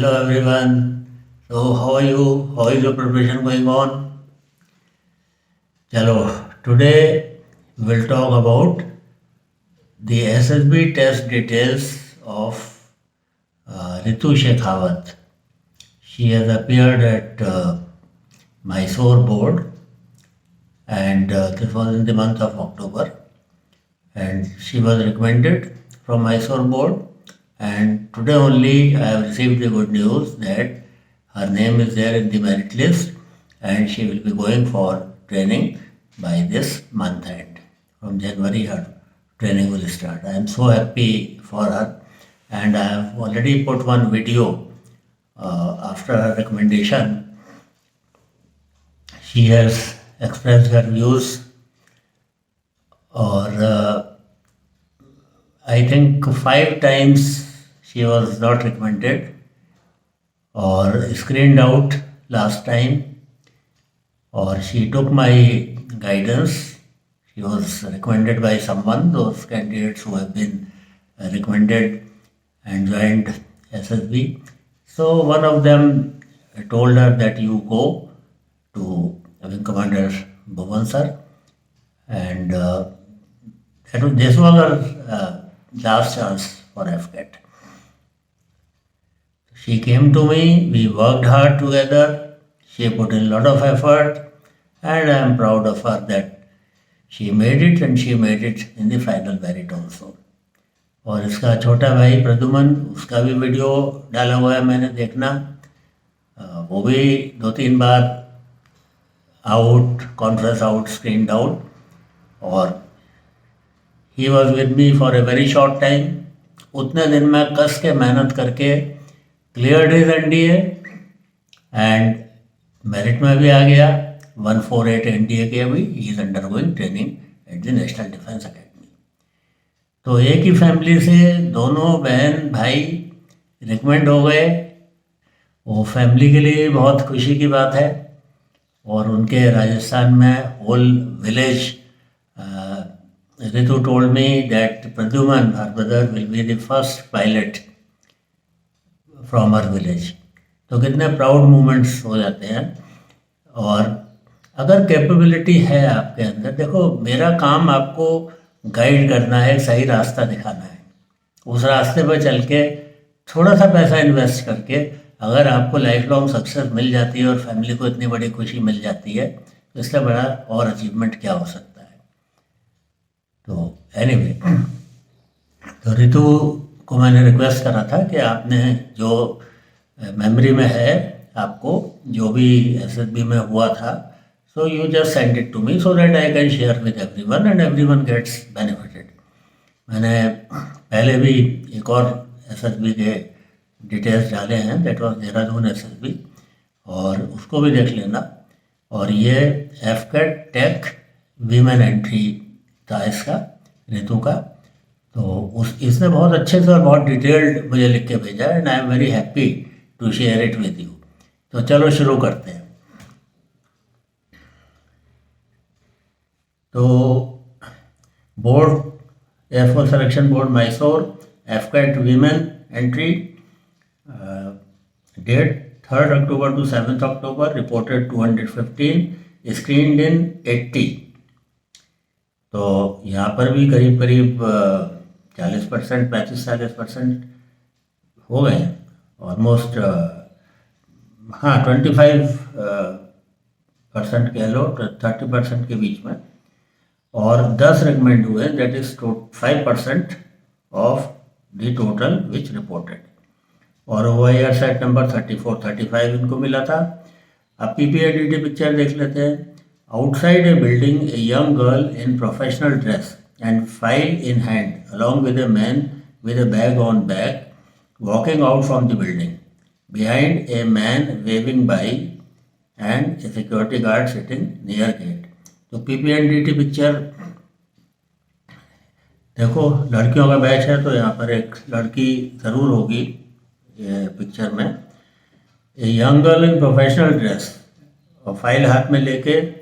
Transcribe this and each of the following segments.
Hello everyone. So how are you? How is your preparation going on? Chalo, today we'll talk about the SSB test details of Ritu Shekhawat. She has appeared at Mysore board and this was in the month of October, and she was recommended from Mysore board, and today only I have received the good news that her name is there in the merit list and she will be going for training by this month end. From January her training will start. I am so happy for her, and I have already put one video after her recommendation. She has expressed her views, or I think 5 times she was not recommended or screened out last time, or she took my guidance. She was recommended by someone, those candidates who have been recommended and joined SSB. So one of them told her that you go to Wing Commander Bhuvan sir, and this was her last chance for FCAT. She came to me, we worked hard together, she put in a lot of effort, and I am proud of her that she made it, and she made it in the final merit also. और इसका छोटा भाई प्रद्युमन, उसका भी video डाला हुआ है, मैंने देखना, वो भी 2-3 बार out, conference out, screened out, और he was with me for a very short time. उतने दिन में कस के मेहनत करके cleared his NDA and merit में भी आ गया. 148 एनडीए के अभी he is undergoing training at the National Defence Academy. तो एक ही फैमिली से दोनों बहन भाई रिकमेंड हो गए. वो फैमिली के लिए बहुत खुशी की बात है. और उनके राजस्थान में whole village, Ritu told me that Pradyuman, her brother, will be the first pilot from her village. तो कितने प्राउड मोमेंट्स हो जाते हैं. और अगर कैपेबिलिटी है आपके अंदर, देखो मेरा काम आपको गाइड करना है, सही रास्ता दिखाना है. उस रास्ते पर चल के थोड़ा सा पैसा इन्वेस्ट करके अगर आपको लाइफ लॉन्ग सक्सेस मिल जाती है और फैमिली को इतनी बड़ी खुशी मिल जाती है, तो इससे बड़ा और अचीवमेंट क्या हो सकता है. तो एनीवे, तो रितु को मैंने रिक्वेस्ट करा था कि आपने जो मेमोरी में है, आपको जो भी एसएसबी में हुआ था, so you just send it to me so that I can share with everyone and everyone gets benefited. मैंने पहले भी एक और एसएसबी के डिटेल्स डाले हैं, दैट वाज देहरादून एसएसबी, और उसको भी देख लेना. और ये एफकेट टेक वीमेन एंट्री था इसका, रितु का. तो इसने बहुत अच्छे से और बहुत डिटेल्ड मुझे लिख के भेजा है, and I am very happy to share it with you. तो चलो शुरू करते हैं. तो board, air force selection board Mysore, AFCAT women entry, date 3rd October to 7th October, reported 215, screened in 80. तो यहाँ पर भी करीब करीब 40%, 35-40% हो गए हैं ऑलमोस्ट. हाँ, 25% कह लो, 30% के बीच में. और 10 रिकमेंड हुए, that is 5% of the total which reported. और OIR सेट नंबर 34-35 इनको मिला था. अब PPIDT पिक्चर देख लेते हैं. Outside a building, a young girl in professional dress and file in hand, along with a man with a bag on back, walking out from the building. Behind, a man waving by and a security guard sitting near gate. तो PPNDT picture देखो, लड़कियों का batch है तो यहाँ पर एक लड़की ज़रूर होगी ये पिक्चर में. A young girl in professional dress, और फाइल हाथ में लेके,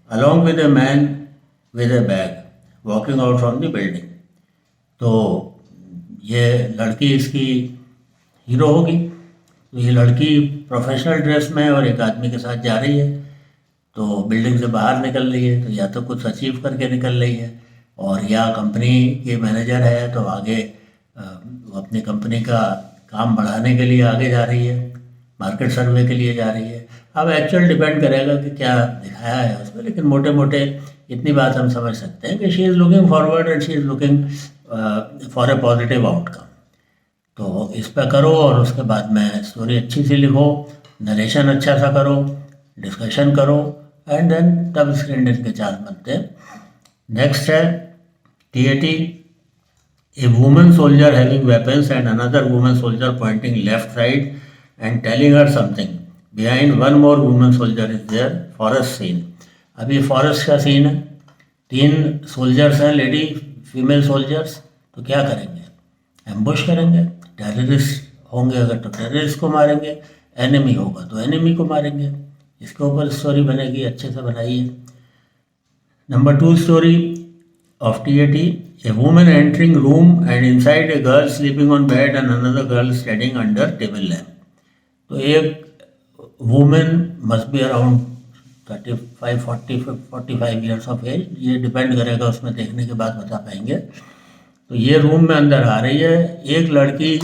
along with a man with a bag walking out from the building. तो ये लड़की इसकी हीरो होगी. तो ये लड़की प्रोफेशनल ड्रेस में और एक आदमी के साथ जा रही है, तो बिल्डिंग से बाहर निकल रही है, तो या तो कुछ अचीव करके निकल रही है, और या कंपनी के मैनेजर है तो आगे वो अपनी कंपनी का काम बढ़ाने के लिए आगे जा रही है, मार्केट सर्वे के लिए जा रही है। अब एक्चुअल डिपेंड करेगा कि क्या दिखाया है उसमें, लेकिन मोटे मोटे इतनी बात हम समझ सकते हैं कि she is looking forward and she is looking for a positive outcome. तो इस पर करो और उसके बाद में स्टोरी अच्छी सी लिखो, नरेशन अच्छा सा करो, डिस्कशन करो, एंड देन तब स्क्रीन डील के चार्ज बनते हैं। नेक्स्ट है TAT, a women soldier having weapons and another women soldier pointing left side and telling her something behind one more women soldier is there, forest scene. अभी forest का scene है, 3 soldiers हैं, lady female soldiers, तो क्या करेंगे? Ambush करेंगे, terrorist होंगे अगर तो टेररिस्ट को मारेंगे, एनिमी होगा तो एनिमी को मारेंगे। इसके ऊपर स्टोरी बनेगी, अच्छे से बनाइए। Number 2 story of TAT, a women entering room and inside a girl sleeping on bed and another girl standing under table lamp. तो एक women must be around 35, 40, 45 years of age, ये डिपेंड करेगा, उसमें देखने के बाद बता पाएंगे। तो ये रूम में अंदर आ रही है, एक लड़की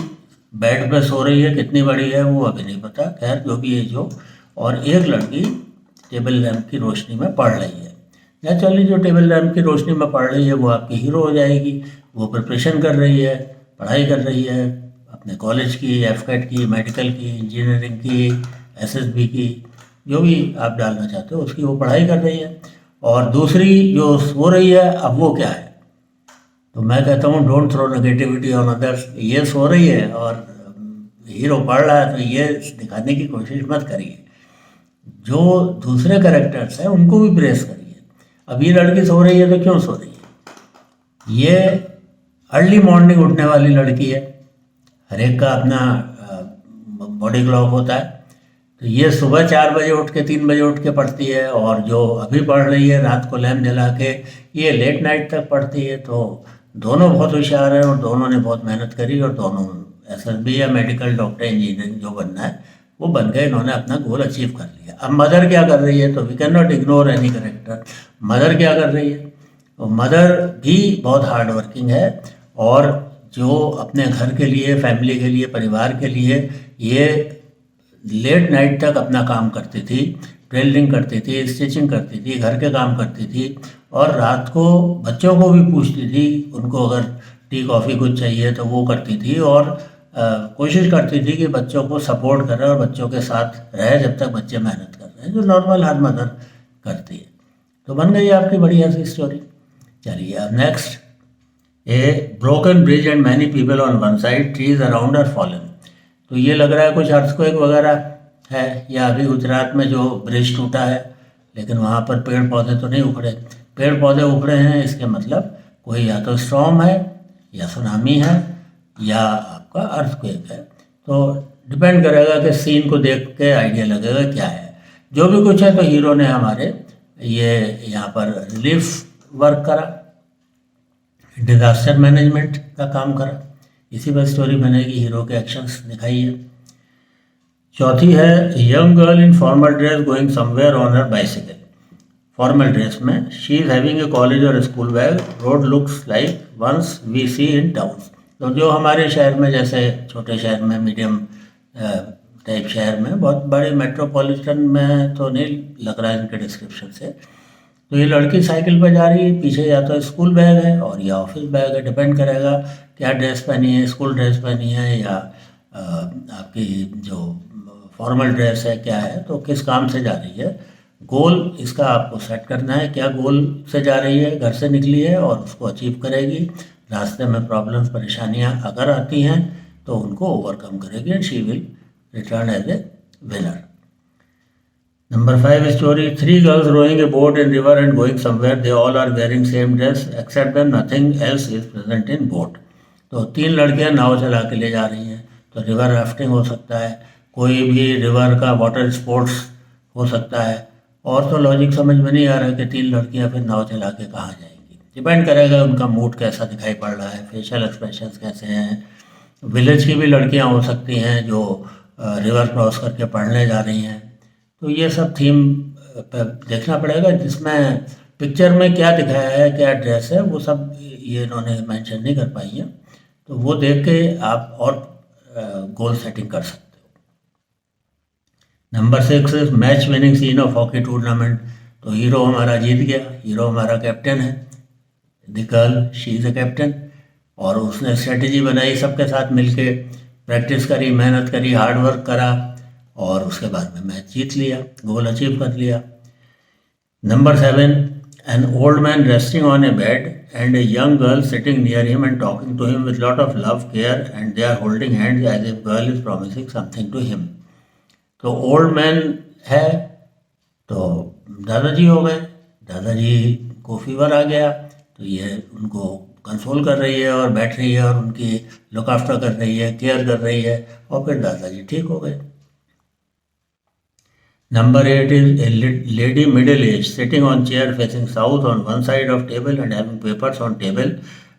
बेड पे सो रही है, कितनी बड़ी है वो अभी नहीं पता, खैर जो भी एज हो, और एक लड़की टेबल लैम्प की रोशनी में पढ़ रही है। नेचुरली जो टेबल लैम्प की रोशनी में पढ़ रही है वो आपकी हीरो हो जाएगी। वो प्रिपरेशन कर रही है, पढ़ाई कर रही है अपने कॉलेज की, एफकेट की, मेडिकल की, इंजीनियरिंग की, एसएसबी की, जो भी आप डालना चाहते हो उसकी वो पढ़ाई कर रही है। और दूसरी जो सो रही है, अब वो क्या है? तो मैं कहता हूँ don't throw negativity on others. ये सो रही है और हीरो पढ़ रहा है, तो ये दिखाने की कोशिश मत करिए। जो दूसरे कैरेक्टर्स हैं उनको भी प्रेस करिए। अब ये लड़की सो रही है तो क्यों सो रही है? ये अर्ली मॉर्निंग उठने वाली लड़की है, हर एक का अपना बॉडी क्लॉक होता है। तो ये सुबह 4 बजे उठ के 3 बजे उठ के पढ़ती है, और जो अभी पढ़ रही है रात को लैम्प जला के, ये लेट नाइट तक पढ़ती है। तो दोनों बहुत होशियार हैं और दोनों ने बहुत मेहनत करी, और दोनों एसएसबी या मेडिकल, डॉक्टर, इंजीनियरिंग जो बनना है वो बन गए, इन्होंने अपना गोल अचीव कर लिया। अब मदर क्या कर रही है? तो we can not ignore any character. Mother क्या कर रही है? तो मदर भी बहुत हार्ड वर्किंग है, और जो अपने घर के लिए, फैमिली के लिए, परिवार के लिए ये लेट नाइट तक अपना काम करती थी, टेलरिंग करती थी, स्टिचिंग करती थी, घर के काम करती थी, और रात को बच्चों को भी पूछती थी, उनको अगर टी कॉफ़ी कुछ चाहिए तो वो करती थी, और कोशिश करती थी कि बच्चों को सपोर्ट करे और बच्चों के साथ रहे जब तक बच्चे मेहनत कर रहे हैं, जो नॉर्मल हर मदर करती है। तो बन गई आपकी बढ़िया सी स्टोरी। चलिए अब next, a broken bridge and many people on one side, trees around are fallen. तो ये लग रहा है कुछ अर्थक्वेक वगैरह है, या अभी गुजरात में जो ब्रिज टूटा है, लेकिन वहाँ पर पेड़ पौधे तो नहीं उखड़े। पेड़ पौधे उखड़े हैं, इसके मतलब कोई या तो स्टॉर्म है, या सुनामी है, या आपका अर्थक्वेक है। तो डिपेंड करेगा कि सीन को देख के आइडिया लगेगा क्या है। जो भी कुछ है, तो हीरो ने हमारे ये यहाँ पर रिलीफ वर्क करा, डिजास्टर मैनेजमेंट का काम करा, इसी पर स्टोरी बनेगी, हीरो के एक्शंस दिखाइए। चौथी है, young girl in formal dress going somewhere on her bicycle. Formal dress में, she is having a college और school bag, road looks like ones we see in town. तो जो हमारे शहर में, जैसे छोटे शहर में, मीडियम टाइप शहर में, बहुत बड़े मेट्रोपॉलिटन में तो नहीं लग रहा है इनके डिस्क्रिप्शन से। तो ये लड़की साइकिल पर जा रही है, पीछे या तो स्कूल बैग है और या ऑफिस बैग है, डिपेंड करेगा क्या ड्रेस पहनी है, स्कूल ड्रेस पहनी है या आपकी जो फॉर्मल ड्रेस है क्या है, तो किस काम से जा रही है। गोल इसका आपको सेट करना है, क्या गोल से जा रही है, घर से निकली है और उसको अचीव करेगी। रास्ते में प्रॉब्लम्स, परेशानियां अगर आती हैं तो उनको ओवरकम करेगी, and she will return as a winner. Number 5 story, 3 girls rowing a boat in river and going somewhere. They all are wearing same dress except that nothing else is present in boat. तो 3 लड़कियां नाव चला के ले जा रही हैं। तो river rafting हो सकता है, कोई भी रिवर का वाटर स्पोर्ट्स हो सकता है, और तो लॉजिक समझ में नहीं आ रहा है कि 3 लड़कियां फिर नाव चला के कहाँ जाएंगी। डिपेंड करेगा उनका मूड कैसा दिखाई पड़ रहा है, फेशियल एक्सप्रेशंस कैसे हैं। विलेज की भी लड़कियां हो सकती हैं जो रिवर क्रॉस करके पढ़ने जा रही हैं। तो ये सब थीम देखना पड़ेगा, जिसमें पिक्चर में क्या दिखाया है, क्या ड्रेस है, वो सब ये इन्होंने मेंशन नहीं कर पाई हैं। तो वो देख के आप और गोल सेटिंग कर सकते हो। Number 6 is match winning scene of hockey tournament. तो हीरो हमारा जीत गया, हीरो हमारा कैप्टन है, the girl she is a captain, और उसने स्ट्रेटजी बनाई, सबके साथ मिलके प्रैक्टिस करी, मेहनत करी, हार्ड वर्क करा, और उसके बाद में मैच जीत लिया, गोल अचीव कर लिया। Number 7, an old man resting on a bed and a young girl sitting near him and talking to him with lot of love, care, and they are holding hands as if girl is promising something to him. तो old man है, तो दादाजी हो गए, दादाजी को fever आ गया, तो ये उनको कंसोल कर रही है और बैठ रही है और उनकी लुक आफ्टर कर रही है, केयर कर रही है, और फिर दादाजी ठीक हो गए। Number 8 is a lady middle age sitting on chair facing south on one side of table and having papers on table,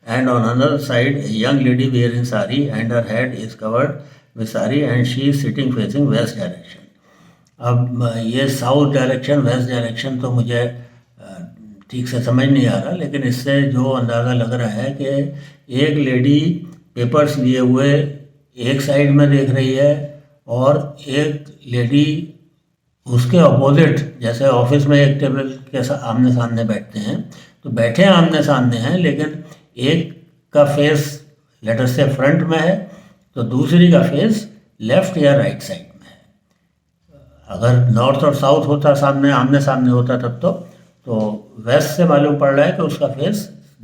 and on another side a young lady wearing sari and her head is covered with sari and she is sitting facing west direction. अब ये south direction west direction तो मुझे ठीक से समझ नहीं आ रहा, लेकिन इससे जो अंदाज़ा लग रहा है कि एक लेडी पेपर्स लिए हुए एक साइड में देख रही है और एक लेडी उसके अपोजिट, जैसे ऑफिस में एक टेबल के आमने सामने बैठते हैं, तो बैठे आमने सामने हैं, लेकिन एक का फेस लेटर से फ्रंट में है तो दूसरी का फेस लेफ्ट या राइट साइड में है। अगर नॉर्थ और साउथ होता, सामने आमने सामने होता तब तो वेस्ट से मालूम पड़ रहा है कि उसका फेस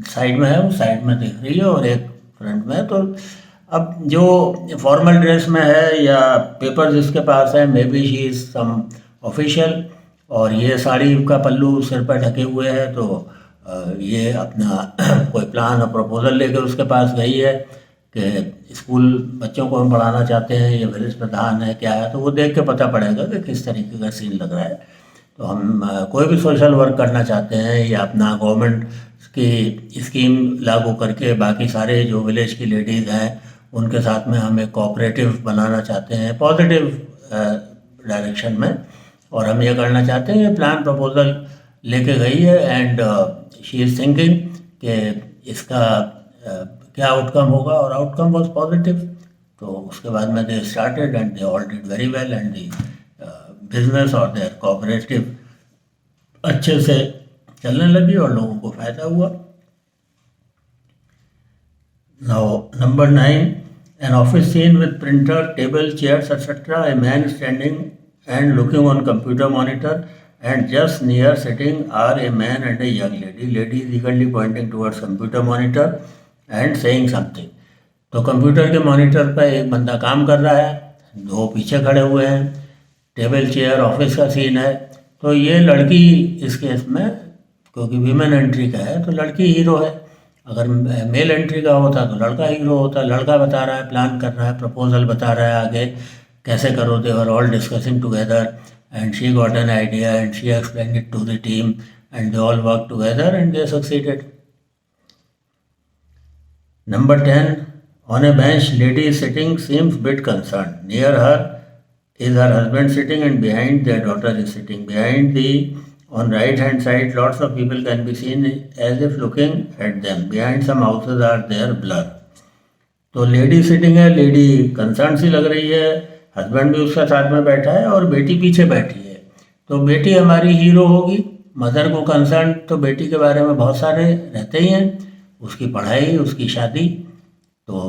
साइड में है, वो साइड में देख रही है, और एक फ्रंट में है। तो अब जो फॉर्मल ड्रेस में है या पेपर जिसके पास है, may be she is some official, और ये साड़ी का पल्लू सिर पर ढके हुए है, तो ये अपना कोई प्लान और प्रपोजल लेकर उसके पास गई है कि स्कूल बच्चों को हम पढ़ाना चाहते हैं, ये विलेज प्रधान है, क्या है, तो वो देख के पता पड़ेगा कि किस तरीके का सीन लग रहा है। तो हम कोई भी सोशल वर्क करना चाहते हैं या अपना गवर्नमेंट की स्कीम लागू करके बाकी सारे जो विलेज की लेडीज़ हैं उनके साथ में हम एक कोऑपरेटिव बनाना चाहते हैं पॉजिटिव डायरेक्शन में, और हम ये करना चाहते हैं। ये प्लान प्रपोजल लेके गई है एंड शी इज़ थिंकिंग कि इसका क्या आउटकम होगा, और आउटकम वाज पॉजिटिव। तो उसके बाद में they started and they all did very well and the business और देयर कोऑपरेटिव अच्छे से चलने लगी और लोगों को फ़ायदा हुआ। Now number 9, an office scene with printer, table, chairs, etc. A man standing and looking on computer monitor, and just near sitting are a man and a young lady. Lady is eagerly pointing towards computer monitor and saying something. तो computer के monitor पर एक बंदा काम कर रहा है, दो पीछे खड़े हुए हैं, टेबल चेयर ऑफिस का सीन है। तो ये लड़की इस केस में, क्योंकि वीमेन एंट्री का है तो लड़की हीरो है, अगर मेल एंट्री का होता तो लड़का हीरो होता। लड़का बता रहा है, प्लान कर रहा है, प्रपोजल बता रहा है आगे कैसे करो, they were all discussing together and she got an idea and she explained it to the team and they all work together and they succeeded. Number 10, on a bench, lady is sitting, seems bit concerned. Near her is her husband sitting and behind their daughter is sitting. Behind on right hand side, lots of people can be seen as if looking at them. Behind some houses are there blur. तो lady sitting है, lady concern सी लग रही है, husband भी उसका साथ में बैठा है और बेटी पीछे बैठी है। तो बेटी हमारी हीरो होगी। मदर को कंसर्न तो बेटी के बारे में बहुत सारे रहते ही हैं, उसकी पढ़ाई, उसकी शादी, तो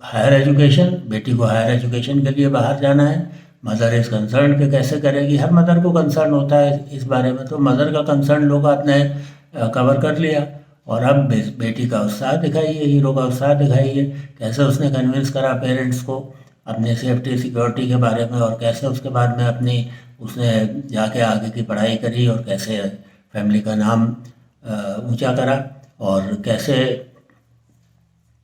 हायर एजुकेशन, बेटी को हायर एजुकेशन के लिए बाहर जाना है। मदर इज़ कंसर्न कि कैसे करेगी, हर मदर को कंसर्न होता है इस बारे में। तो मदर का कंसर्न लोग आपने कवर कर लिया, और अब बेटी का उत्साह दिखाइए, हीरो का उत्साह दिखाइए, कैसे उसने कन्विंस करा पेरेंट्स को अपने सेफ्टी सिक्योरिटी के बारे में, और कैसे उसके बाद में अपनी उसने जाके आगे की पढ़ाई करी, और कैसे फैमिली का नाम ऊंचा करा, और कैसे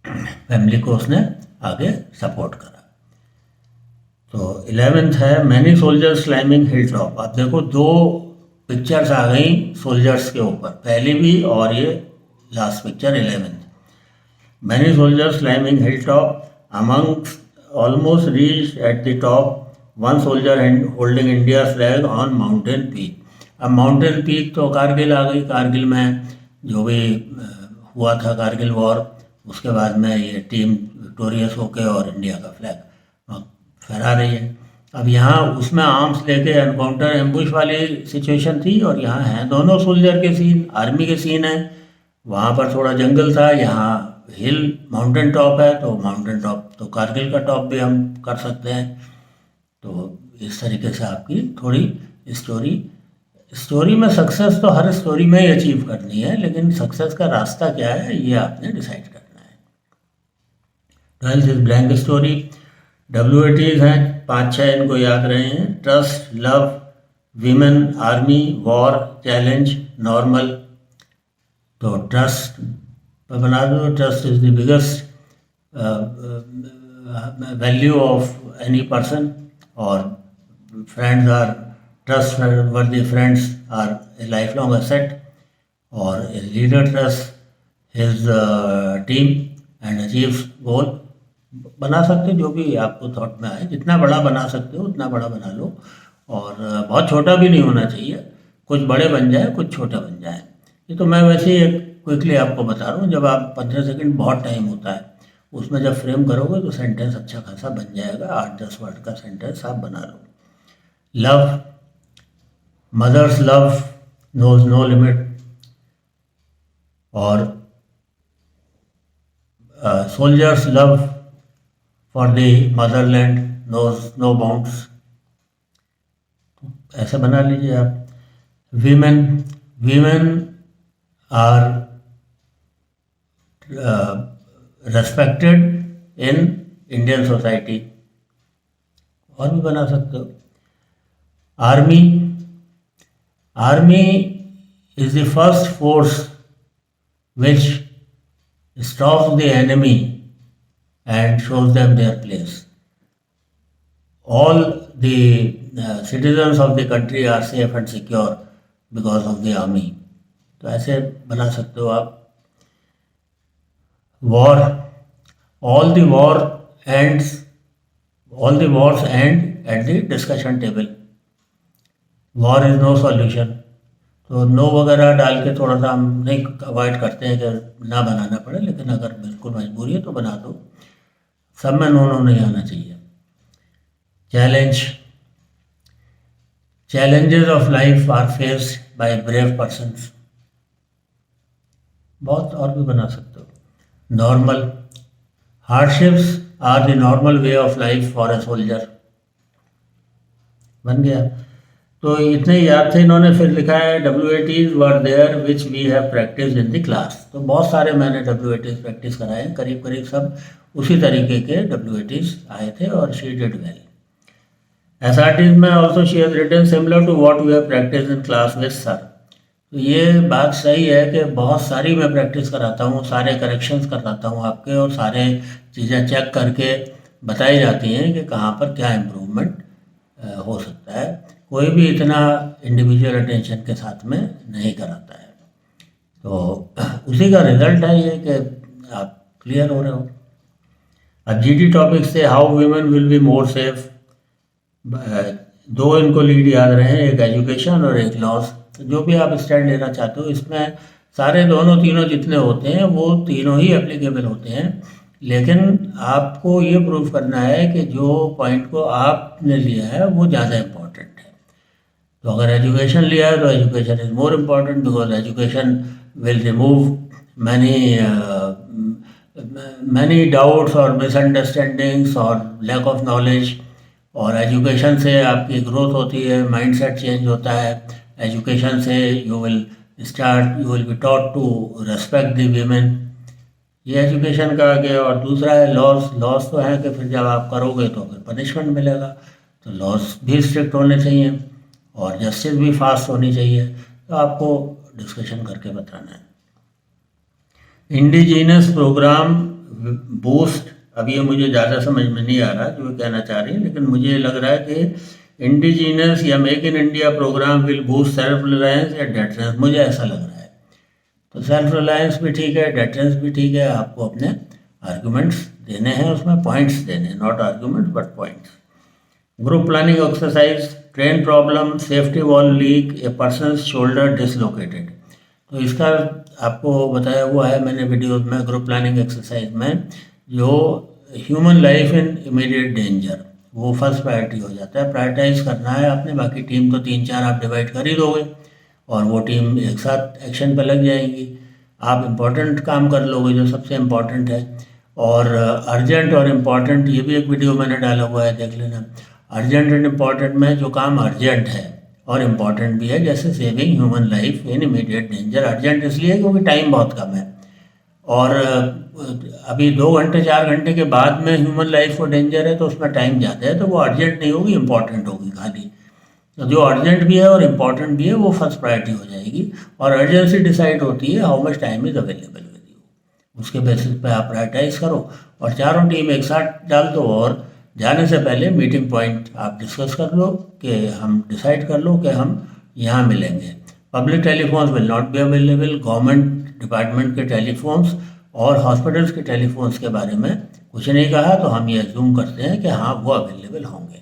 फैमिली को उसने आगे सपोर्ट करा। तो 11th है many soldiers climbing hill top. अब देखो दो पिक्चर्स आ गई सोल्जर्स के ऊपर, पहली भी और ये last picture 11th। Many soldiers climbing hill top, amongst almost reach at the top one soldier holding India flag on mountain peak. अब माउंटेन पीक तो कारगिल आ गई, कारगिल में जो भी हुआ था कारगिल वॉर, उसके बाद में ये टीम विक्टोरियस होके और इंडिया का फ्लैग फहरा रही है। अब यहाँ उसमें आर्म्स लेके एनकाउंटर एम्बुश वाली सिचुएशन थी, और यहाँ है दोनों सोल्जर के सीन, आर्मी के सीन है। वहाँ पर थोड़ा जंगल था, यहाँ हिल माउंटेन टॉप है, तो माउंटेन टॉप तो कारगिल का टॉप भी हम कर सकते हैं। तो इस तरीके से आपकी थोड़ी स्टोरी में सक्सेस तो हर स्टोरी में ही अचीव करनी है, लेकिन सक्सेस का रास्ता क्या है ये आपने डिसाइड करना है। 12th is blank story. WATs हैं 5-6, इनको याद रहे हैं। Trust, love, women, army, war, challenge, normal. तो ट्रस्ट पर बना दो। Trust is the biggest value of any person, और friends are trustworthy friends are a life long asset, और a leader trust his team and achieves goal. बना सकते हो जो भी आपको थॉट में आए, जितना बड़ा बना सकते हो उतना बड़ा बना लो, और बहुत छोटा भी नहीं होना चाहिए, कुछ बड़े बन जाए कुछ छोटे बन जाए। ये तो मैं वैसे ही क्विकली आपको बता रहा हूँ। जब आप 15 सेकंड बहुत टाइम होता है, उसमें जब फ्रेम करोगे तो सेंटेंस अच्छा खासा बन जाएगा। 8-10 वर्ड का सेंटेंस आप बना लो। Love, mother's love knows no limit, और soldiers love for the motherland knows no bounds. ऐसे बना लीजिए आप। Women are respected in Indian society, और भी बना सकते हो। Army is the first force which stops the enemy and shows them their place. All the citizens of the country are safe and secure because of the army. तो ऐसे बना सकते हो आप। War, all the wars end at the discussion table. War is no solution. तो no वगैरह डाल के थोड़ा सा हम नहीं अवॉइड करते हैं कि ना बनाना पड़े, लेकिन अगर बिल्कुल मजबूरी है तो बना दो। सब में नो नहीं आना चाहिए। Challenges of life are faced by brave persons. बहुत और भी बना सकते हो। Normal, hardships are the normal way of life for a soldier. बन गया। तो इतने याद थे इन्होंने। फिर लिखा है WATs were there which we have practice in the class. तो बहुत सारे मैंने WATs प्रैक्टिस कराए हैं, करीब करीब सब उसी तरीके के WATs आए थे, और शी डिड वेल। SRTs में also she has written similar to what we have practice in class with sir. तो ये बात सही है कि बहुत सारी मैं प्रैक्टिस कराता हूँ, सारे करेक्शंस कराता हूँ आपके, और सारे चीज़ें चेक करके बताई जाती हैं कि कहाँ पर क्या इम्प्रूवमेंट हो सकता है। कोई भी इतना इंडिविजुअल अटेंशन के साथ में नहीं कराता है। तो उसी का रिजल्ट है ये कि आप क्लियर हो रहे हो। अब GT टॉपिक से how women will be more safe, दो इनको लीड याद रहे हैं, एक एजुकेशन और एक लॉस। जो भी आप स्टैंड लेना चाहते हो, इसमें सारे दोनों तीनों जितने होते हैं वो तीनों ही एप्लीकेबल होते हैं, लेकिन आपको ये प्रूव करना है कि जो पॉइंट को आपने लिया है वो ज़्यादा इम्पोर्टेंट है। तो अगर एजुकेशन लिया है तो education is more important, because education will remove many doubts और मिसअंडरस्टैंडिंग्स और लैक ऑफ नॉलेज। और एजुकेशन से आपकी ग्रोथ होती है, माइंडसेट चेंज होता है। एजुकेशन से you will be taught to respect the women. ये एजुकेशन का आगे। और दूसरा है लॉस तो है कि फिर जब आप करोगे तो फिर पनिशमेंट मिलेगा, तो लॉस भी स्ट्रिक्ट होने चाहिए और जस्टिस भी फास्ट होनी चाहिए। तो आपको डिस्कशन करके बताना है। इंडिजीनस प्रोग्राम बूस्ट, अब ये मुझे ज़्यादा समझ में नहीं आ रहा जो कहना चाह रही है, लेकिन मुझे लग रहा है कि इंडिजीनस या make in India programme will boost self reliance या डेटरेंस, मुझे ऐसा लग रहा है। तो सेल्फ रिलायंस भी ठीक है, डेटरेंस भी ठीक है। आपको अपने आर्गूमेंट्स देने हैं, उसमें पॉइंट्स देने हैं, not arguments but points. Group planning exercise, train problem, safety wall leak, a person shoulder dislocated. तो इसका आपको बताया हुआ है मैंने वीडियो में, ग्रुप प्लानिंग एक्सरसाइज में, जो human life in immediate danger, वो फर्स्ट प्रायोरिटी हो जाता है। प्रायोरिटाइज करना है आपने, बाकी टीम तो 3-4 आप डिवाइड कर ही दोगे और वो टीम एक साथ एक्शन पर लग जाएंगी। आप इम्पोर्टेंट काम कर लोगे जो सबसे इम्पोर्टेंट है, और अर्जेंट और इम्पॉर्टेंट, ये भी एक वीडियो मैंने डाला हुआ है, देख लेना। अर्जेंट एंड इम्पॉर्टेंट में जो काम अर्जेंट है और इम्पॉर्टेंट भी है, जैसे saving human life in immediate danger. Urgent इसलिए क्योंकि टाइम बहुत कम है, और अभी 2 घंटे 4 घंटे के बाद में ह्यूमन लाइफ को डेंजर है तो उसमें टाइम ज़्यादा है, तो वो अर्जेंट नहीं होगी, इम्पॉर्टेंट होगी खाली। तो जो अर्जेंट भी है और इम्पॉर्टेंट भी है वो फर्स्ट प्रायोरिटी हो जाएगी, और अर्जेंसी डिसाइड होती है how much time is available with you. उसके बेसिस पे आप प्रायोरिटाइज करो और चारों टीम एक साथ डाल दो, और जाने से पहले मीटिंग पॉइंट आप डिस्कस कर लो कि हम डिसाइड कर लो कि हम यहाँ मिलेंगे। Public telephones will not be available. Government department के टेलीफोन्स और हॉस्पिटल्स के टेलीफोन्स के बारे में कुछ नहीं कहा, तो हम ये अज्यूम करते हैं कि हाँ वो अवेलेबल होंगे।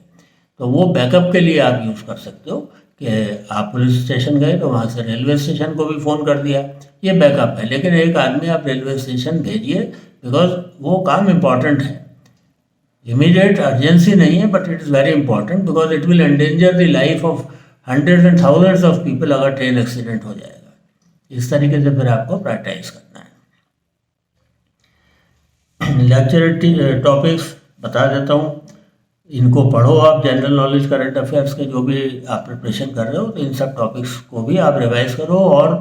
तो वो बैकअप के लिए आप यूज़ कर सकते हो कि आप पुलिस स्टेशन गए तो वहाँ से रेलवे स्टेशन को भी फ़ोन कर दिया, ये बैकअप है। लेकिन एक आदमी आप रेलवे स्टेशन भेजिए, बिकॉज वो काम इम्पॉर्टेंट है, इमीडिएट अर्जेंसी नहीं है, but it is very important because it will endanger the life of hundreds and thousands of people अगर ट्रेन एक्सीडेंट हो जाएगा। इस तरीके से फिर आपको प्रायोरिटाइज करना है। लेक्चर टॉपिक्स बता देता हूँ, इनको पढ़ो आप। जनरल नॉलेज, करंट अफेयर्स के जो भी आप प्रिपरेशन कर रहे हो, तो इन सब टॉपिक्स को भी आप रिवाइज करो। और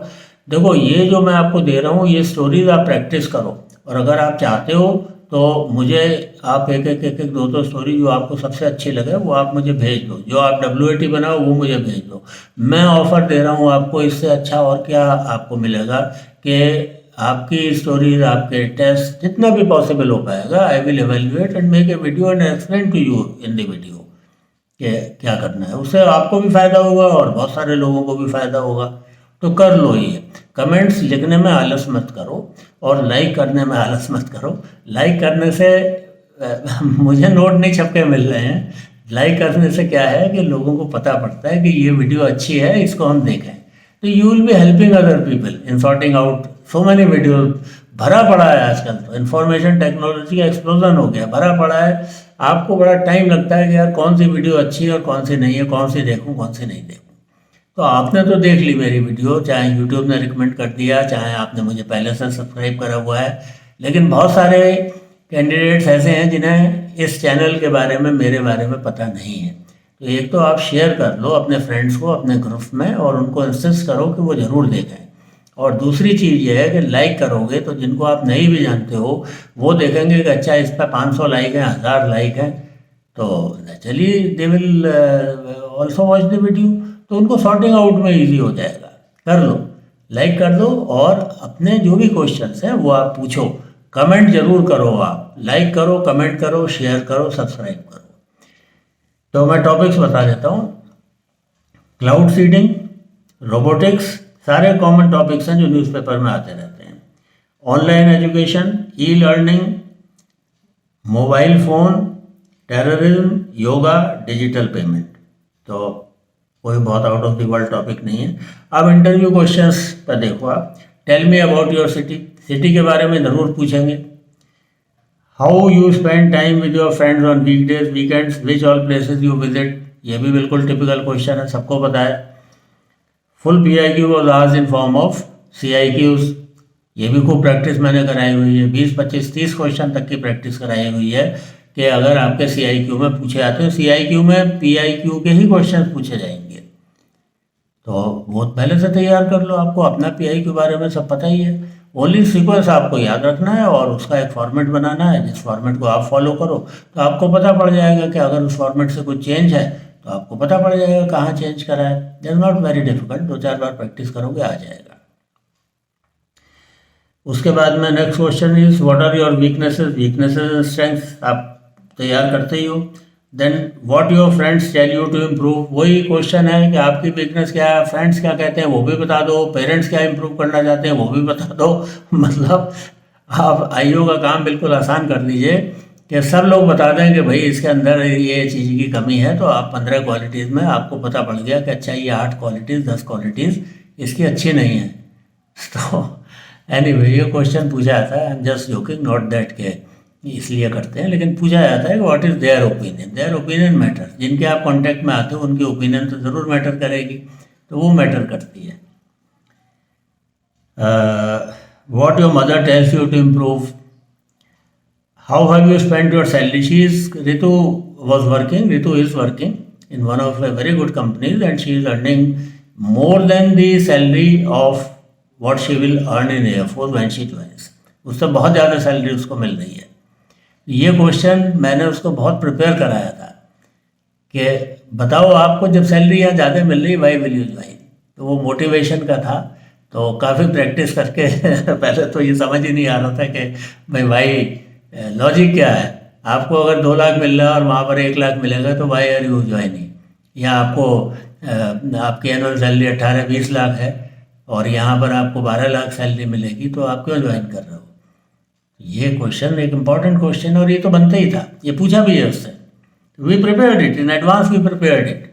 देखो, ये जो मैं आपको दे रहा हूँ ये स्टोरीज आप प्रैक्टिस करो, और अगर आप चाहते हो तो मुझे आप एक दो स्टोरी जो आपको सबसे अच्छी लगे वो आप मुझे भेज दो। जो आप WAT बनाओ वो मुझे भेज दो। मैं ऑफर दे रहा हूँ आपको, इससे अच्छा और क्या आपको मिलेगा कि आपकी स्टोरीज, आपके टेस्ट, जितना भी पॉसिबल हो पाएगा, I will evaluate and make a video and explain to you in the video कि क्या करना है। उससे आपको भी फ़ायदा होगा और बहुत सारे लोगों को भी फ़ायदा होगा। तो कर लो ये। कमेंट्स लिखने में आलस मत करो और लाइक करने में आलस मत करो। लाइक करने से मुझे नोट नहीं छपके मिल रहे हैं। लाइक करने से क्या है कि लोगों को पता पड़ता है कि ये वीडियो अच्छी है, इसको हम देखें। तो you will be helping other people in sorting out so many video. भरा पड़ा है आजकल, तो इन्फॉर्मेशन टेक्नोलॉजी का एक्सप्लोजन हो गया, भरा पड़ा है। आपको बड़ा टाइम लगता है कि यार कौन सी वीडियो अच्छी है और कौन सी नहीं है, कौन सी देखूं कौन सी नहीं देखूं। तो आपने तो देख ली मेरी वीडियो, चाहे यूट्यूब ने रिकमेंड कर दिया, चाहे आपने मुझे पहले से सब्सक्राइब करा हुआ है, लेकिन बहुत सारे कैंडिडेट्स ऐसे हैं जिन्हें इस चैनल के बारे में, मेरे बारे में पता नहीं है। तो एक तो आप शेयर कर लो अपने फ्रेंड्स को अपने ग्रुप में, और उनको इंसिस्ट करो कि वो ज़रूर देखें। और दूसरी चीज़ ये है कि लाइक करोगे तो जिनको आप नहीं भी जानते हो वो देखेंगे कि अच्छा इस पर 500 लाइक हैं, 1000 लाइक हैं, तो naturally they will also watch the video. तो उनको सॉर्टिंग आउट में इजी हो जाएगा। कर लो, लाइक कर दो, और अपने जो भी क्वेश्चंस हैं वो आप पूछो। कमेंट जरूर करो, आप लाइक करो, कमेंट करो, शेयर करो, सब्सक्राइब करो। तो मैं टॉपिक्स बता देता हूँ। क्लाउड सीडिंग, रोबोटिक्स, सारे कॉमन टॉपिक्स हैं जो न्यूज़पेपर में आते रहते हैं। Online education, e learning, mobile phone, terrorism, yoga, digital payment. तो कोई बहुत out of the world topic नहीं है। अब इंटरव्यू क्वेश्चंस पर देखो आप। Tell me about your city, city के बारे में ज़रूर पूछेंगे। How you spend time with your friends on weekdays weekends, which all places you visit, ये भी बिल्कुल टिपिकल क्वेश्चन है, सबको पता है। Full PIQ was asked in form of CIQs, ये भी खूब प्रैक्टिस मैंने कराई हुई है। 20, 25, 30 क्वेश्चन तक की प्रैक्टिस कराई हुई है कि अगर आपके CIQ में पूछे जाते हैं। CIQ में PIQ के ही क्वेश्चन पूछे जाएंगे, तो बहुत पहले से तैयार कर लो। आपको अपना PI के बारे में सब पता ही है। ओनली सीक्वेंस आपको याद रखना है और उसका एक फॉर्मेट बनाना है। जिस फॉर्मेट को आप फॉलो करो तो आपको पता पड़ जाएगा कि अगर उस फॉर्मेट से कुछ चेंज है तो आपको पता पड़ जाएगा कहाँ चेंज करा है। That is not very difficult, 2-4 बार प्रैक्टिस करोगे आ जाएगा। उसके बाद में next question is what are your weaknesses, weaknesses and strengths आप तैयार करते ही हो। Then what your friends tell you to improve, वही क्वेश्चन है कि आपकी वीकनेस क्या है, फ्रेंड्स क्या कहते हैं वो भी बता दो, पेरेंट्स क्या इम्प्रूव करना चाहते हैं वो भी बता दो। मतलब आप IO का काम बिल्कुल आसान कर दीजिए कि सब लोग बता दें कि भाई इसके अंदर ये चीज़ की कमी है, तो आप 15 क्वालिटीज़ में आपको पता पड़ गया कि अच्छा ये 8 क्वालिटीज़ 10 क्वालिटीज़ इसकी अच्छी नहीं है। तो एनीवे ये क्वेश्चन पूछा जाता है, I am just joking, not that के इसलिए करते हैं, लेकिन पूछा जाता है कि what is their opinion matter. जिनके आप कांटेक्ट में आते हो उनकी ओपिनियन तो ज़रूर मैटर करेगी, तो वो मैटर करती है। What your mother tells you to improve, how have you spend your salary. Ritu is working in one of a very good companies and she is earning more than the salary of what she will earn in Air Force when she joins। उससे बहुत ज़्यादा salary उसको मिल रही है। ये question मैंने उसको बहुत प्रिपेयर कराया था कि बताओ आपको जब सैलरी यहाँ ज़्यादा मिल रही, वाई विल यू ज्वाइन। तो वो मोटिवेशन का था, तो काफ़ी प्रैक्टिस करके पहले तो ये समझ ही नहीं आ रहा था कि भाई लॉजिक क्या है। आपको अगर 2 लाख मिल रहा है और वहाँ पर 1 लाख मिलेगा तो वाई आर यू ज्वाइनिंग। या आपको आपकी एनुअल सैलरी 18-20 लाख है और यहाँ पर आपको 12 लाख सैलरी मिलेगी, तो आप क्यों ज्वाइन कर रहे हो। ये क्वेश्चन एक इम्पॉर्टेंट क्वेश्चन, और ये तो बनता ही था, ये पूछा भी है उससे। We prepared it in advance, we prepared it.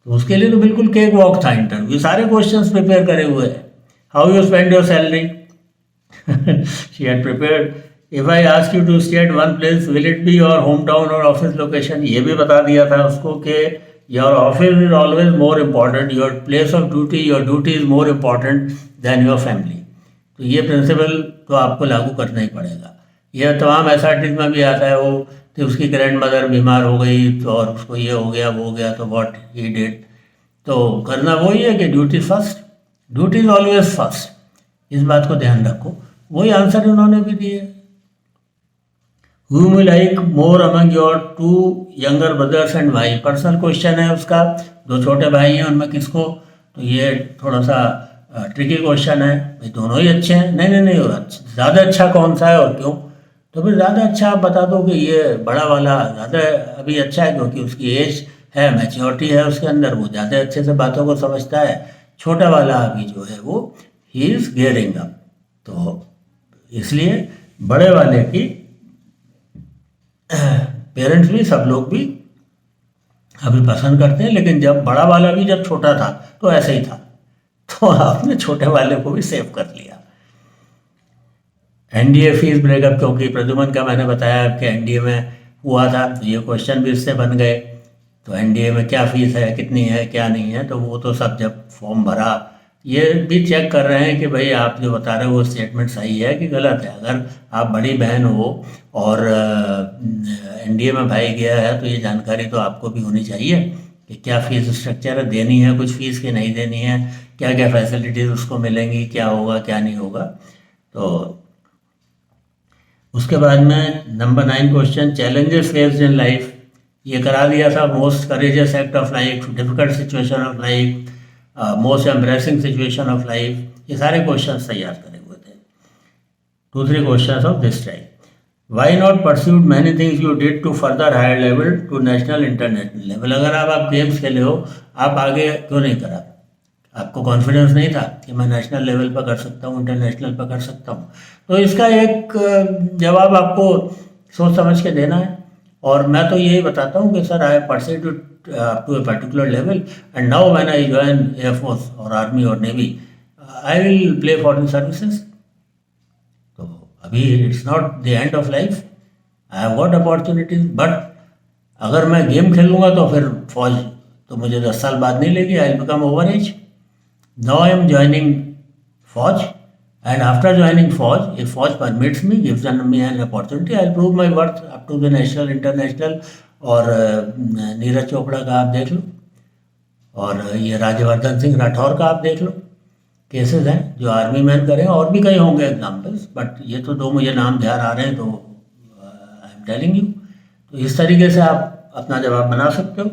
तो उसके लिए तो बिल्कुल केक वॉक था इंटरव्यू, सारे क्वेश्चंस प्रिपेयर करे हुए हैं। How you spend your salary, she had prepared. If I ask you to stay at one place, will it be your home town और ऑफिस लोकेशन। ये भी बता दिया था उसको कि your office is always more important, your place of duty, your duty is more important than your family. तो ये प्रिंसिपल तो आपको लागू करना ही पड़ेगा। यह तमाम एसआरटीज में भी आता है। वो कि उसकी ग्रैंड मदर बीमार हो गई तो और उसको ये हो गया वो हो गया, तो व्हाट ही डिड। तो करना वही है कि duty first, duty is always first. इस बात को ध्यान रखो। वही आंसर उन्होंने भी दिए। Whom you like more among your 2 younger brothers and why। Personal question है उसका, 2 छोटे भाई हैं उनमें किसको। तो ये थोड़ा सा ट्रिकी क्वेश्चन है। भाई दोनों ही अच्छे हैं, नहीं ज़्यादा अच्छा कौन सा है और क्यों। तो फिर ज़्यादा अच्छा आप बता दो कि ये बड़ा वाला ज़्यादा अभी अच्छा है क्योंकि उसकी एज है, मैच्योरिटी है उसके अंदर, वो ज़्यादा अच्छे से बातों को समझता है। छोटा वाला अभी जो है वो ही इज़ गियरिंग अप। तो इसलिए बड़े वाले की पेरेंट्स भी, सब लोग भी अभी पसंद करते हैं, लेकिन जब बड़ा वाला भी जब छोटा था तो ऐसे ही था, तो आपने छोटे वाले को भी सेव कर लिया। एनडीए फीस ब्रेकअप, क्योंकि प्रद्युमन का मैंने बताया कि एनडीए में हुआ था, तो ये क्वेश्चन भी इससे बन गए। तो एनडीए में क्या फ़ीस है, कितनी है, क्या नहीं है, तो वो तो सब जब फॉर्म भरा ये भी चेक कर रहे हैं कि भाई आप जो बता रहे हो वो स्टेटमेंट सही है कि गलत है। अगर आप बड़ी बहन हो और एनडीए में भाई गया है तो ये जानकारी तो आपको भी होनी चाहिए कि क्या फ़ीस स्ट्रक्चर है, देनी है कुछ फ़ीस की, नहीं देनी है, क्या क्या फैसिलिटीज़ उसको मिलेंगी, क्या होगा क्या नहीं होगा। तो उसके बाद में number 9 question, challenges faced in life, ये करा दिया था। Most courageous act of life, difficult situation of life, most embarrassing situation of life, ये सारे क्वेश्चन तैयार करे हुए थे। 2-3 question of this type. Why not pursued many things you did to further higher level to national international level. अगर आप games खेले हो, आप आगे क्यों नहीं करा? आपको कॉन्फिडेंस नहीं था कि मैं नेशनल लेवल पर कर सकता हूँ, इंटरनेशनल पर कर सकता हूँ? तो इसका एक जवाब आपको सोच समझ के देना है। और मैं तो यही बताता हूँ कि sir I pursued up to a particular level and now when I join air force और आर्मी और navy I will play for the services. तो अभी it's not the end of life, I have got opportunities. But अगर मैं game खेल लूँगा तो फिर फौज तो मुझे 10 साल बाद नहीं लेगी, I will become over age. Now I am joining फौज and after joining Fauj, if Fauj permits me, gives me an opportunity, I'll prove my worth up to the national, international। और नीरज चोपड़ा का आप देख लो और ये राज्यवर्धन सिंह राठौर का आप देख लो, केसेस हैं जो आर्मी मैन करें, और भी कई होंगे एग्जाम्पल्स, बट ये तो 2 मुझे नाम ध्यान आ रहे हैं, तो आई एम टेलिंग यू। तो इस तरीके से आप अपना जवाब बना सकते हो।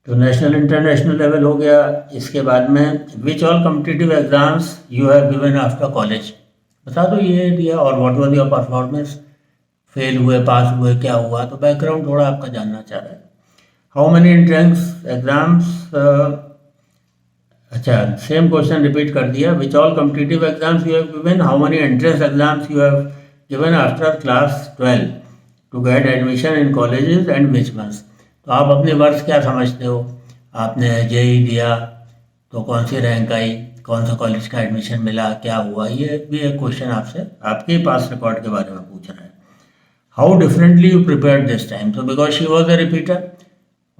तो नेशनल इंटरनेशनल लेवल हो गया। इसके बाद में which all competitive exams you have given after college, बता दो ये दिया। और what was your performance, fail हुए, पास हुए, क्या हुआ। तो बैकग्राउंड थोड़ा आपका जानना चाह रहा है। हाउ मेनी एंट्रेंस एग्जाम्स, अच्छा सेम क्वेश्चन रिपीट कर दिया। Which all competitive exams you have given, how many entrance exams you have given after class 12 to get admission in colleges and which months? तो आप अपने वर्ष क्या समझते हो? आपने जेई दिया तो कौन सी रैंक आई, कौन सा कॉलेज का एडमिशन मिला, क्या हुआ? ये भी एक क्वेश्चन आपसे आपके पास रिकॉर्ड के बारे में पूछ रहा है. How differently you prepare this time? तो because she was a repeater,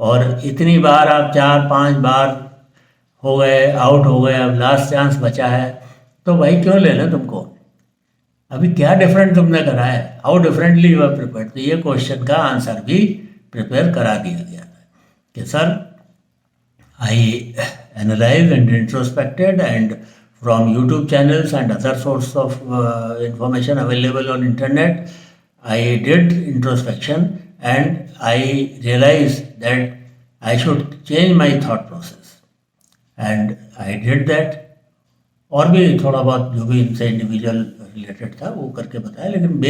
और इतनी बार आप 4-5 बार हो गए, आउट हो गए, अब लास्ट चांस बचा है, तो भाई क्यों लेना तुमको? अभी क्या डिफरेंट तुमने करा है? How differently you are prepare? तो ये क्वेश्चन का आंसर भी प्रिपेयर करा दिया गया था कि sir I analyse and introspected and from YouTube channels and other source of information available on internet, I did introspection and I realized that I should change my thought process, and I did that. और भी थोड़ा बहुत जो भी इनसे individual related था वो करके बताया, लेकिन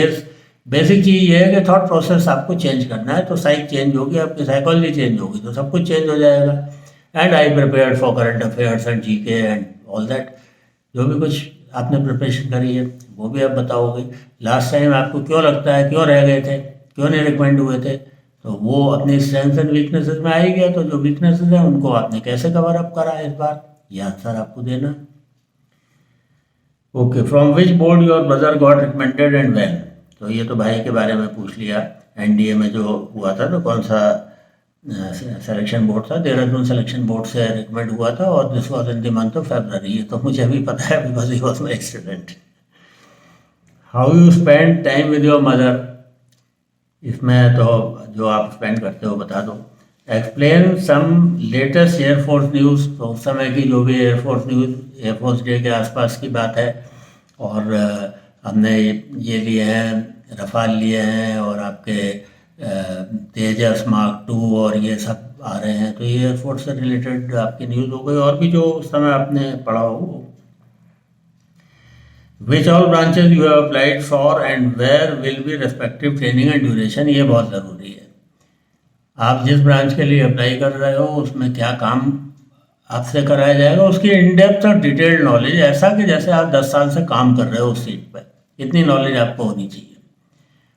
बेसिक चीज़ ये है कि थॉट प्रोसेस आपको चेंज करना है, तो साइक चेंज होगी, आपकी साइकोलॉजी चेंज होगी, तो सब कुछ चेंज हो जाएगा. And I prepared for current affairs and GK and all that. जो भी कुछ आपने प्रिपरेशन करी है वो भी आप बताओगे. लास्ट टाइम आपको क्यों लगता है क्यों रह गए थे, क्यों नहीं रिकमेंड हुए थे, तो वो अपनी स्ट्रेंथ्स एंड वीकनेसेस में आ ही गया. तो जो वीकनेसेस हैं उनको आपने कैसे कवर अप करा इस बार, ये आंसर आपको देना है. Okay, from which board your brother got recommended and when? तो ये तो भाई के बारे में पूछ लिया. एनडीए में जो हुआ था तो कौन सा सिलेक्शन बोर्ड था? देहरादून सिलेक्शन बोर्ड से रिकमेंड हुआ था, और this was in the month of February. ये तो मुझे भी पता है because he was my student. How you spend time with your mother? इसमें तो जो आप स्पेंड करते हो बता दो. Explain some latest air force news. तो उस समय की जो भी एयरफोर्स न्यूज़, एयरफोर्स डे के आसपास की बात है, और हमने ये लिए हैं, रफाल लिए हैं, और आपके तेजस मार्क 2 और ये सब आ रहे हैं. तो ये एयरफोर्स से रिलेटेड आपकी न्यूज़ हो गई, और भी जो उस समय आपने पढ़ा हो. Which all branches you have applied for and where will be respective training and duration? ये बहुत ज़रूरी है. आप जिस ब्रांच के लिए अप्लाई कर रहे हो उसमें क्या काम आपसे कराया जाएगा, उसकी इन डेप्थ और डिटेल्ड नॉलेज, ऐसा कि जैसे आप 10 साल से काम कर रहे हो उस सीट पर, इतनी नॉलेज आपको होनी चाहिए.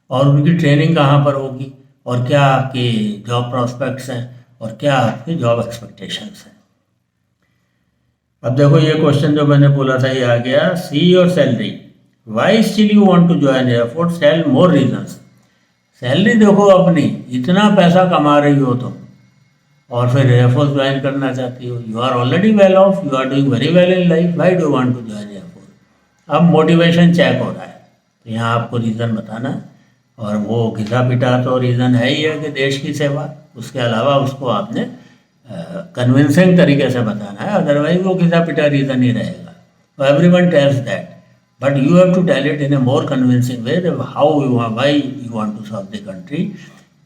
और उनकी ट्रेनिंग कहाँ पर होगी, और क्या आपकी जॉब प्रॉस्पेक्ट्स हैं, और क्या आपकी जॉब एक्सपेक्टेशंस हैं. अब देखो ये क्वेश्चन जो मैंने बोला था ये आ गया. See your salary, why still you want to join air force, tell more reasons. Salary देखो अपनी, इतना पैसा कमा रही हो तुम, और फिर एयरफोर्स ज्वाइन करना चाहती हो. You are already well off, you are doing very well in life, why do want to join air force? अब मोटिवेशन चेक हो रहा है, तो यहाँ आपको रीज़न बताना है, और वो घिसा पिटा तो रीज़न है ही है कि देश की सेवा. उसके अलावा उसको आपने कन्विंसिंग तरीके से बताना है, अदरवाइज वो घिसा पिटा रीज़न ही रहेगा. तो everyone tells that, but you have to tell it in a more convincing way, how you why you want to serve the country.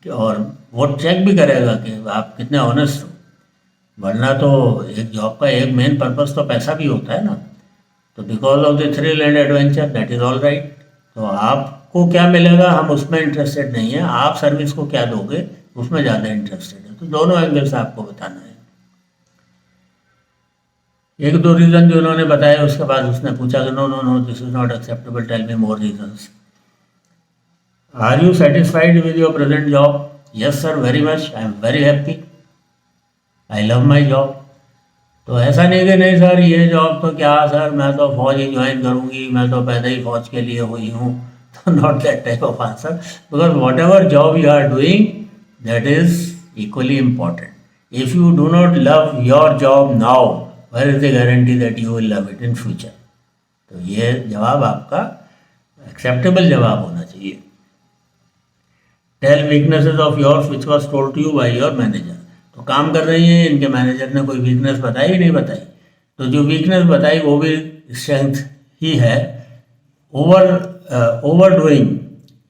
और वो चेक भी करेगा कि आप कितने ऑनेस्ट हो, वरना तो एक जॉब का एक मेन पर्पस तो पैसा भी होता है ना. तो because of the thrill and adventure, that is all right. तो आपको क्या मिलेगा हम उसमें इंटरेस्टेड नहीं है, आप सर्विस को क्या दोगे उसमें ज़्यादा इंटरेस्टेड है. तो दोनों एंगल से आपको बताना है. एक दो रीज़न जो उन्होंने बताया उसके बाद उसने पूछा कि no no no this is not acceptable, tell me more reasons. Are you satisfied with your present job? Yes sir, very much, I am very happy, I love my job. तो ऐसा नहीं कि नहीं सर ये job तो क्या sir, मैं तो फौज ही ज्वाइन करूँगी, मैं तो पैदा ही फौज के लिए हुई हूँ. तो not that type of answer, because whatever job you are doing that is equally important. If you do not love your job now, where is the guarantee that you will love it in future? तो ये जवाब आपका acceptable जवाब होना चाहिए. Tell weaknesses of yours which was told to you by your manager. तो काम कर रही हैं, इनके मैनेजर ने कोई वीकनेस बताई नहीं बताई, तो जो वीकनेस बताई वो भी स्ट्रेंथ ही है. ओवर डूइंग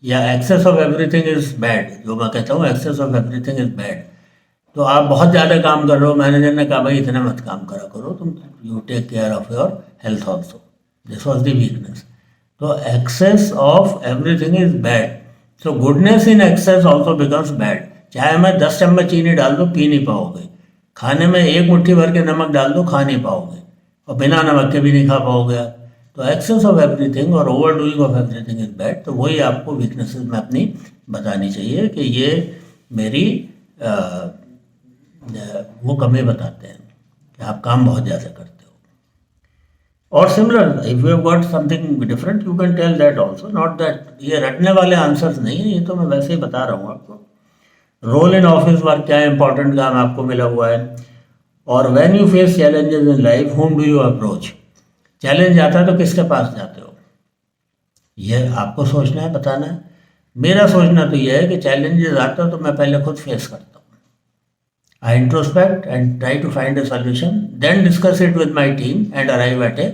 या excess of everything is bad. जो मैं कहता हूँ excess of everything is bad. तो आप बहुत ज़्यादा काम कर रहे हो, मैनेजर ने कहा भाई इतना मत काम करा करो तुम, you take care of your health also. This was the weakness. तो excess of everything is bad. So goodness in excess also becomes bad. चाहे मैं 10 चम्मच चीनी डाल दो पी नहीं पाओगे, खाने में 1 मुट्ठी भर के नमक डाल दो खा नहीं पाओगे, और बिना नमक के भी नहीं खा पाओगे. तो एक्सेस ऑफ एवरीथिंग और over doing of everything is bad. तो वही आपको वीकनेसेस में अपनी बतानी चाहिए कि ये मेरी वो कमी बताते हैं कि आप काम बहुत ज़्यादा करते हो। और similar if you have got something different you can tell that also, not that ये रटने वाले आंसर्स नहीं है, ये तो मैं वैसे ही बता रहा हूँ आपको। रोल इन ऑफिस वर्क, क्या इंपॉर्टेंट काम आपको मिला हुआ है। और when you face challenges in life home do you approach, challenge आता है तो किसके पास जाते हो, ये आपको सोचना है, बताना है। मेरा सोचना तो यह है कि चैलेंजेस आता है तो मैं पहले खुद फेस करता हूँ। I introspect and try to find a solution, then discuss it with my team and arrive at a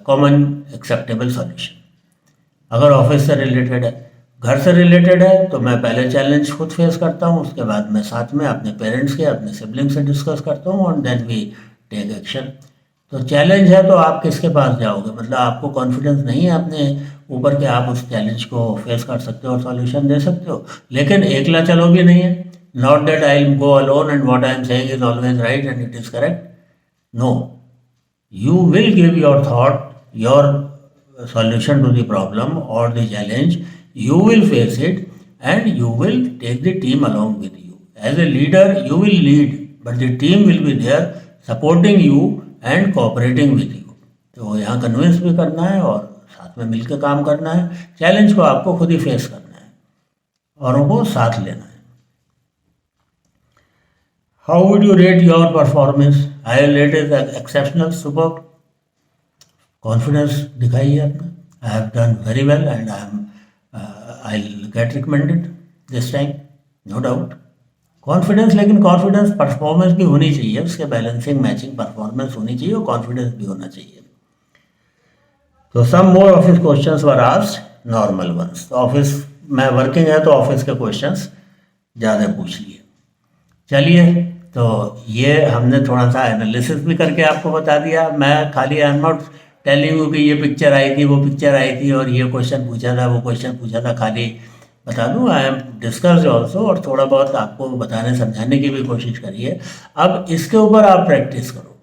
common acceptable solution. अगर ऑफिस से रिलेटेड है, घर से रिलेटेड है, तो मैं पहले चैलेंज खुद फेस करता हूँ, उसके बाद मैं साथ में अपने पेरेंट्स के, अपने सिबलिंग से डिस्कस करता हूँ और देन वी टेक एक्शन। तो चैलेंज है तो आप किसके पास जाओगे, मतलब आपको कॉन्फिडेंस नहीं है अपने ऊपर कि आप उस चैलेंज को फेस कर सकते हो और सॉल्यूशन दे सकते हो, लेकिन एकला चलोगे नहीं है। Not that I'll go alone and what I am saying is always right and it is correct. No, you will give your thought, your solution to the problem or the challenge. You will face it and you will take the team along with you. As a leader, you will lead, but the team will be there supporting you and cooperating with you. तो यहाँ convince भी करना है और साथ में मिलकर काम करना है। चैलेंज को आपको खुद ही फेस करना है और उनको साथ लेना है। How would you rate your performance? I will rate it as exceptional, superb. Confidence दिखाई है अपना. I have done very well and I'll get recommended this time, no doubt. Confidence, लेकिन कॉन्फिडेंस परफॉर्मेंस भी होनी चाहिए, उसके बैलेंसिंग मैचिंग परफॉर्मेंस होनी चाहिए और कॉन्फिडेंस भी होना चाहिए। तो some more office questions were asked, normal ones. तो ऑफिस में वर्किंग है तो ऑफिस के क्वेश्चंस ज़्यादा पूछ लिए। चलिए, तो ये हमने थोड़ा सा एनालिसिस भी करके आपको बता दिया। मैं खाली I am not telling you कि ये पिक्चर आई थी, वो पिक्चर आई थी और ये क्वेश्चन पूछा था, वो क्वेश्चन पूछा था, खाली बता दूँ। आई एम डिस्कस ऑल्सो और थोड़ा बहुत आपको बताने समझाने की भी कोशिश करिए। अब इसके ऊपर आप प्रैक्टिस करो,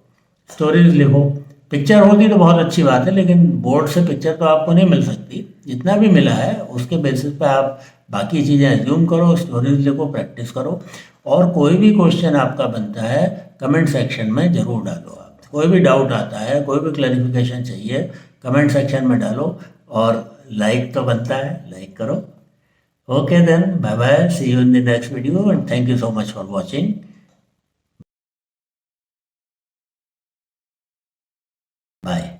स्टोरीज लिखो। पिक्चर होती तो बहुत अच्छी बात है, लेकिन बोर्ड से पिक्चर तो आपको नहीं मिल सकती। जितना भी मिला है उसके बेसिस पे आप बाकी चीज़ें एज्यूम करो, स्टोरीज लिखो, प्रैक्टिस करो। और कोई भी क्वेश्चन आपका बनता है कमेंट सेक्शन में ज़रूर डालो। आप कोई भी डाउट आता है, कोई भी क्लैरिफिकेशन चाहिए, कमेंट सेक्शन में डालो। और लाइक तो बनता है, लाइक करो। Okay then, bye bye, see you in the next video and thank you so much for watching. Bye.